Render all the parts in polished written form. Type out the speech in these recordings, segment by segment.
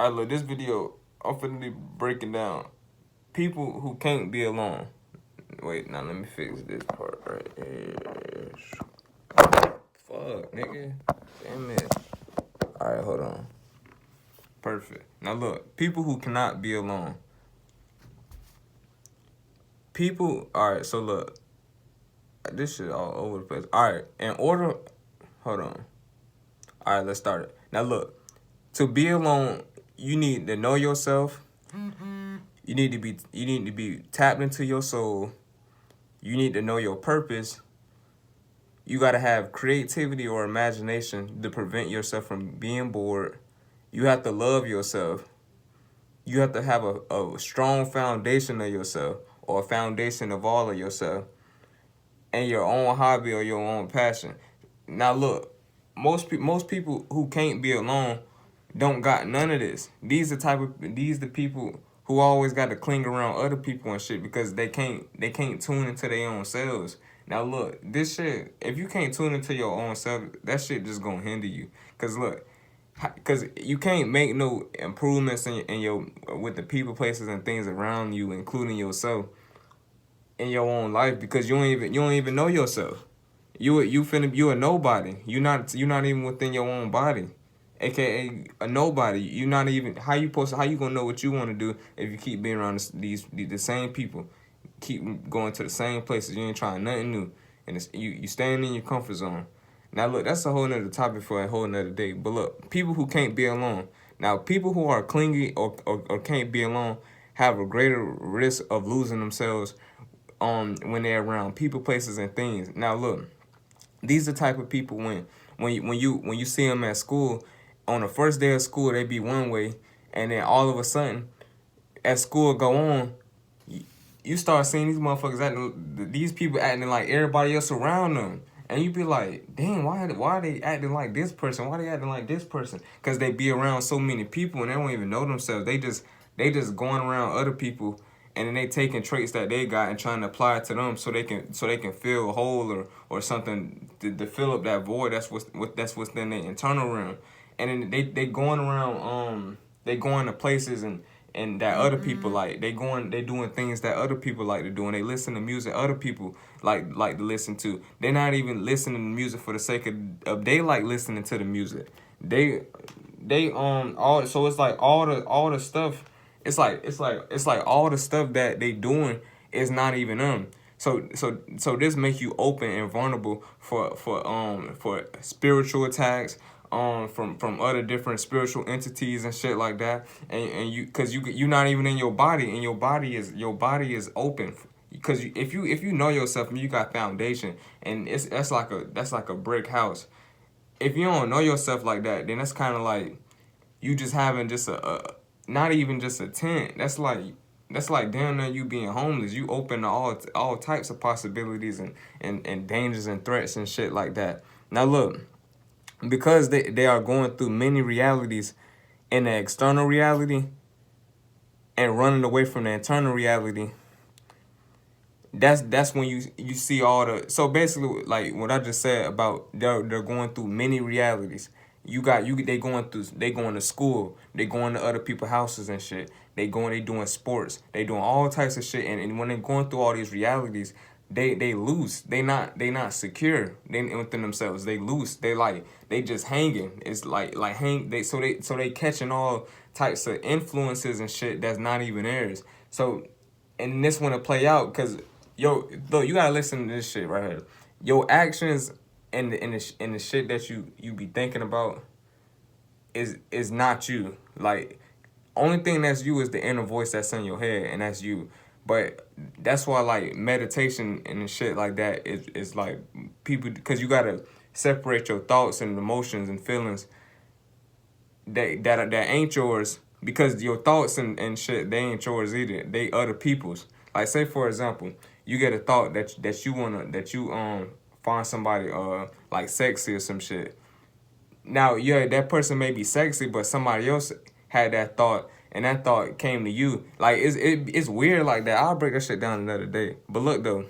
All right, look, this video, I'm finna be breaking down people who can't be alone. Wait, now let me fix this part right here. Fuck, nigga. Damn it. All right, hold on. Perfect. Now look, people who cannot be alone. People, all right, so look, this shit all over the place. All right, in order, hold on. All right, let's start it. Now look, to be alone, you need to know yourself. You need to be tapped into your soul. You need to know your purpose. You got to have creativity or imagination to prevent yourself from being bored. You have to love yourself. You have to have a strong foundation of yourself, or a foundation of all of yourself, and your own hobby or your own passion. Now look, most people who can't be alone don't got none of this. These the people who always got to cling around other people and shit because they can't tune into their own selves. Now look, this shit, if you can't tune into your own self, that shit just gonna hinder you. Cause look, cause you can't make no improvements in your with the people, places, and things around you, including yourself, in your own life, because you don't even know yourself. You a nobody. You not even within your own body, aka a nobody. You not even how you gonna know what you want to do if you keep being around the same people, keep going to the same places. You ain't trying nothing new, and you staying in your comfort zone. Now look, that's a whole nother topic for a whole nother day. But look, people who can't be alone. Now people who are clingy or can't be alone have a greater risk of losing themselves when they're around people, places, and things. Now look, these are the type of people when you see them at school, on the first day of school they be one way, and then all of a sudden as school go on, you start seeing these people acting like everybody else around them. And you be like, damn, why are they acting like this person? Why they acting like this person? Because they be around so many people and they don't even know themselves. They just going around other people, and then they taking traits that they got and trying to apply it to them so they can feel whole, or something to fill up that void that's what's in their internal realm. And then they going around they going to places and that other people like. They doing things that other people like to do, and they listen to music other people like to listen to. They're not even listening to music for the sake of they like listening to the music. They all, so it's like all the stuff. It's like all the stuff that they doing is not even them. So this makes you open and vulnerable for spiritual attacks, from other different spiritual entities and shit like that. And you, cause you're not even in your body, and your body is open. Because if you know yourself and you got foundation, and that's like a brick house. If you don't know yourself like that, then that's kind of like you just having just a not even just a tent. That's like damn near you being homeless. You open to all types of possibilities and dangers and threats and shit like that. Now look, because they are going through many realities in the external reality and running away from the internal reality. That's when you see all the, so basically like what I just said about they're going through many realities. They going to school, they going to other people's houses and shit. They doing sports, they doing all types of shit, and when they going through all these realities, they loose. They not secure. They within themselves. They loose. They just hanging. It's like hang. They catching all types of influences and shit that's not even theirs. So, and this one to play out, because yo, though, you gotta listen to this shit right here. Your actions and the shit that you be thinking about is not you. Like, only thing that's you is the inner voice that's in your head, and that's you. But that's why like meditation and shit like that is like people, because you gotta separate your thoughts and emotions and feelings that ain't yours, because your thoughts and shit, they ain't yours either. They other people's. Like, say for example, you get a thought that you find somebody like sexy or some shit. Now, yeah, that person may be sexy, but somebody else had that thought, and that thought came to you. Like, it's weird like that. I'll break that shit down another day. But look though,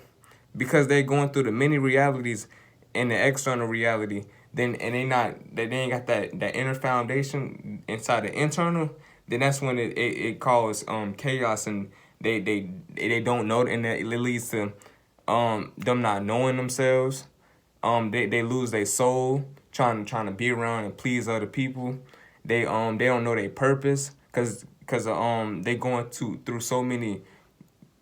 because they going through the many realities in the external reality, then and they ain't got that inner foundation inside the internal. then that's when it causes chaos, and they don't know, and it leads to them not knowing themselves. They lose their soul trying to be around and please other people. They don't know their purpose, cause they going through so many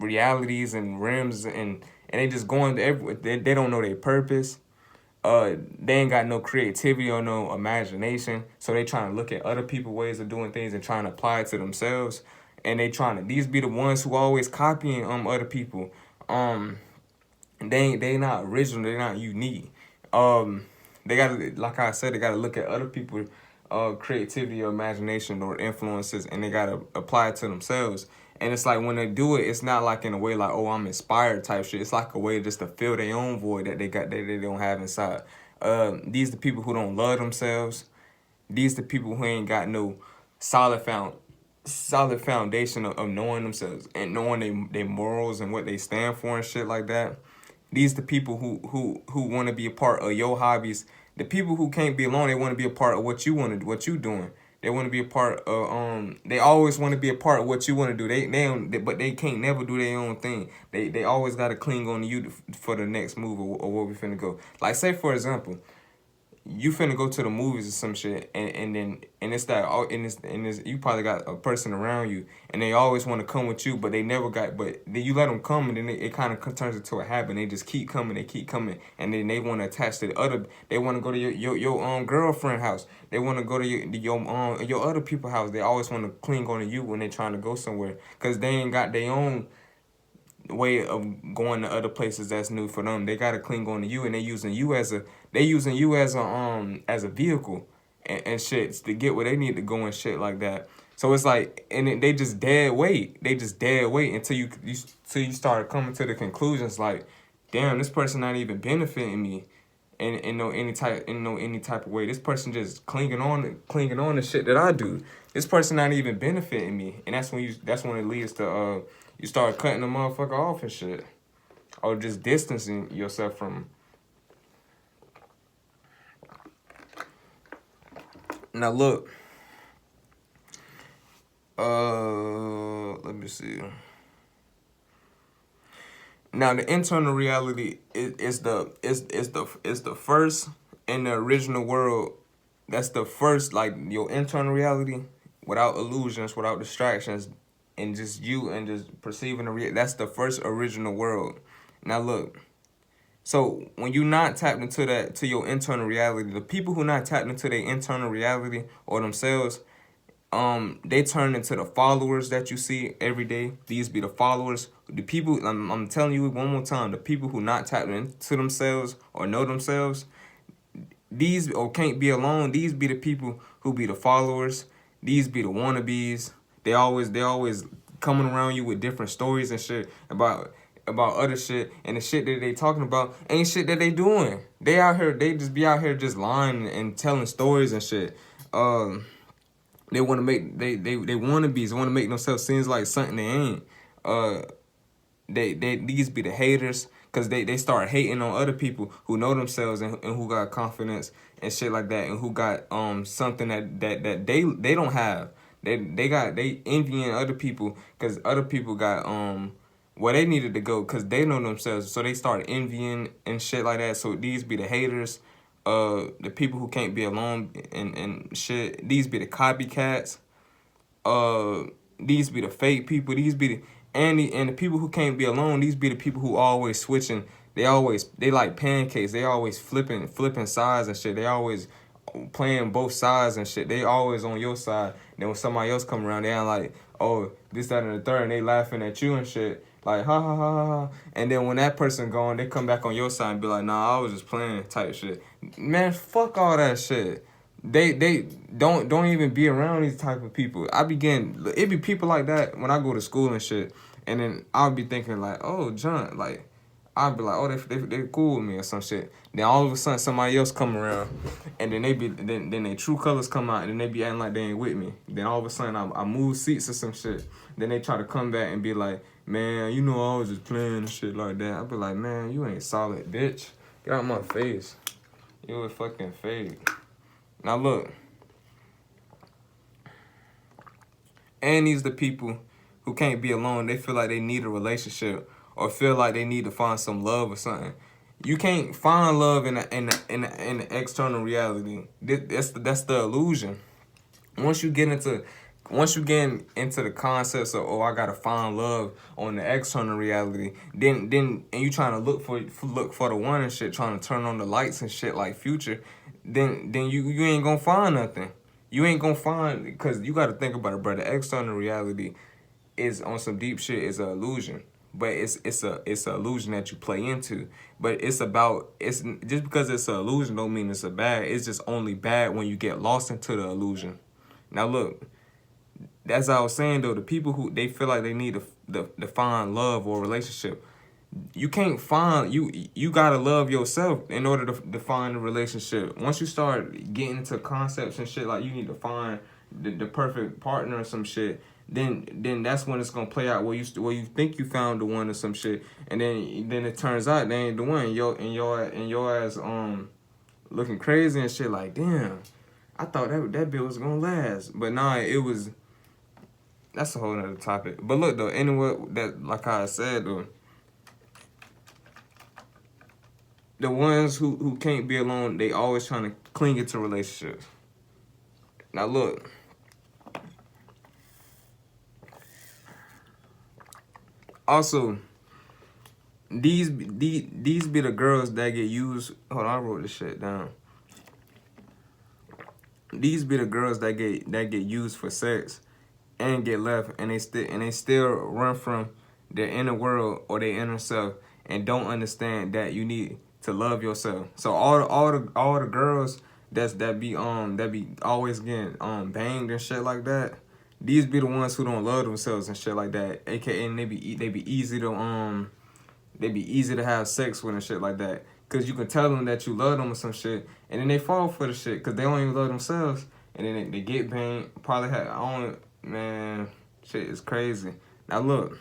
realities and rims, and they just going to they don't know their purpose. They ain't got no creativity or no imagination, so they trying to look at other people ways of doing things and trying to apply it to themselves. And these be the ones who always copying other people. They not original, they not unique. They gotta, like I said, they gotta look at other people creativity or imagination or influences, and they gotta apply it to themselves. And it's like when they do it, it's not like in a way like, oh, I'm inspired type shit. It's like a way just to fill their own void that they don't have inside. These the people who don't love themselves. These the people who ain't got no solid foundation of knowing themselves and knowing they morals and what they stand for and shit like that. These the people who want to be a part of your hobbies. The people who can't be alone, they want to be a part of what you doing. They want to be a part of they always want to be a part of what you want to do. But they can't never do their own thing. They always got to cling on to you for the next move, or where we finna go. Like, say for example, you finna go to the movies or some shit, and it's that and it's you probably got a person around you, and they always want to come with you, but they never got, but then you let them come, and then it kind of turns into a habit. They just keep coming, and then they want to attach to the other. They want to go to your girlfriend house. They want to go to your other people house. They always want to cling on to you when they trying to go somewhere, cause they ain't got their own way of going to other places that's new for them. They gotta cling on to you, and they using you as a vehicle and shit to get where they need to go and shit like that. So it's like, they just dead weight. They just dead weight until till you start coming to the conclusions like, damn, this person not even benefiting me in no any type of way. This person just clinging on to shit that I do. This person not even benefiting me, and that's when it leads to you start cutting the motherfucker off and shit, or just distancing yourself from. Now look, let me see. Now the internal reality is the first in the original world. That's the first, like, your internal reality, without illusions, without distractions, and just you and just perceiving that's the first original world. Now look, so when you not tapped into to your internal reality, the people who not tapped into their internal reality or themselves, they turn into the followers that you see every day. These be the followers. The people, I'm telling you one more time, the people who not tapped into themselves or know themselves, these, or can't be alone, these be the people who be the followers. These be the wannabes. They always coming around you with different stories and shit about other shit, and the shit that they talking about ain't shit that they doing. They just be out here just lying and telling stories and shit. They want to make they wannabes want to make themselves seem like something they ain't. These be the haters, because they start hating on other people who know themselves and who got confidence and shit like that, and who got something that they don't have. They envying other people because other people got where they needed to go, because they know themselves, so they start envying and shit like that. So these be the haters, the people who can't be alone and shit. These be the copycats. These be the fake people. These be the people who can't be alone. These be the people who always switching. They like pancakes. They always flipping sides and shit. They always playing both sides and shit. They always on your side. Then when somebody else come around, they like, oh, this, that, and the third, and they laughing at you and shit. Like, ha, ha, ha, ha, ha. And then when that person gone, they come back on your side and be like, nah, I was just playing type shit. Man, fuck all that shit. They don't even be around these type of people. It be people like that when I go to school and shit. And then I'll be thinking like, oh, John, like, I'll be like, oh, they cool with me or some shit. Then all of a sudden somebody else come around, and then then their true colors come out, and then they be acting like they ain't with me. Then all of a sudden I move seats or some shit. Then they try to come back and be like, man, you know I was just playing and shit like that. I be like, man, you ain't solid, bitch. Get out my face. You a fucking fake. Now look. And these the people who can't be alone. They feel like they need a relationship or feel like they need to find some love or something. You can't find love in the external reality. That's the illusion. Once you get into the concepts of, oh, I gotta find love on the external reality, then and you trying to look for the one and shit, trying to turn on the lights and shit like Future, then you ain't gonna find nothing. You ain't gonna find, because you gotta think about it, bro. The external reality is on some deep shit, is an illusion. But it's a illusion that you play into. But it's just because it's an illusion don't mean it's a bad. It's just only bad when you get lost into the illusion. Now look, that's how I was saying though, the people who they feel like they need to find love or relationship, you can't find, you gotta love yourself in order to find a relationship. Once you start getting into concepts and shit like you need to find the perfect partner or some shit, then that's when it's gonna play out where you think you found the one or some shit, and then it turns out they ain't the one. Your ass looking crazy and shit like, damn, I thought that bill was gonna last, but nah, it was. That's a whole nother topic. But look though, anyway, that like I said though, the ones who can't be alone, they always trying to cling into relationships. Now look, also these be the girls that get used. Hold on, I wrote this shit down. These be the girls that get used for sex and get left, and they still run from their inner world or their inner self and don't understand that you need to love yourself. So all the girls that be always getting banged and shit like that, these be the ones who don't love themselves and shit like that. AKA, and they be easy to have sex with and shit like that. Cause you can tell them that you love them or some shit, and then they fall for the shit because they don't even love themselves, and then they get banged. Probably had man, shit is crazy. Now look,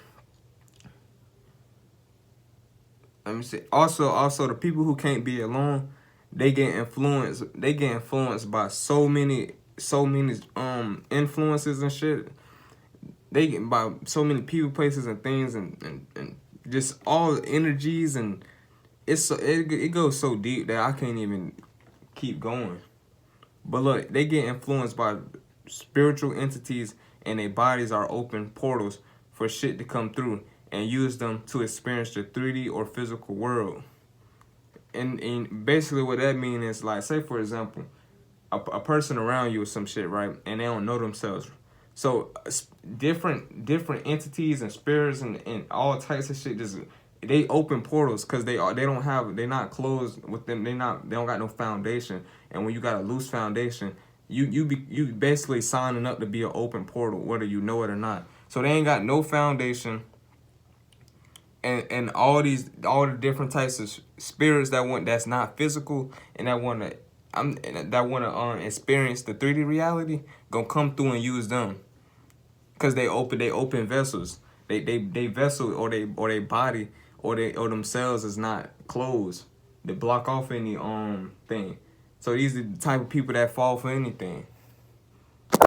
let me see. Also the people who can't be alone, they get influenced. They get influenced by so many influences and shit. They get by so many people, places, and things, and just all the energies, and it goes so deep that I can't even keep going. But look, they get influenced by spiritual entities, and their bodies are open portals for shit to come through and use them to experience the 3D or physical world. And basically what that means is, like, say for example, a person around you or some shit, right? And they don't know themselves. So different entities and spirits and all types of shit just they open portals because they're not closed with them. They don't got no foundation. And when you got a loose foundation, you basically signing up to be an open portal, whether you know it or not. So they ain't got no foundation. And all the different types of spirits that's not physical and that wanna experience the 3D reality gonna come through and use them, cause they open vessels. They vessel or they body or themselves is not closed. They block off any thing. So these are the type of people that fall for anything.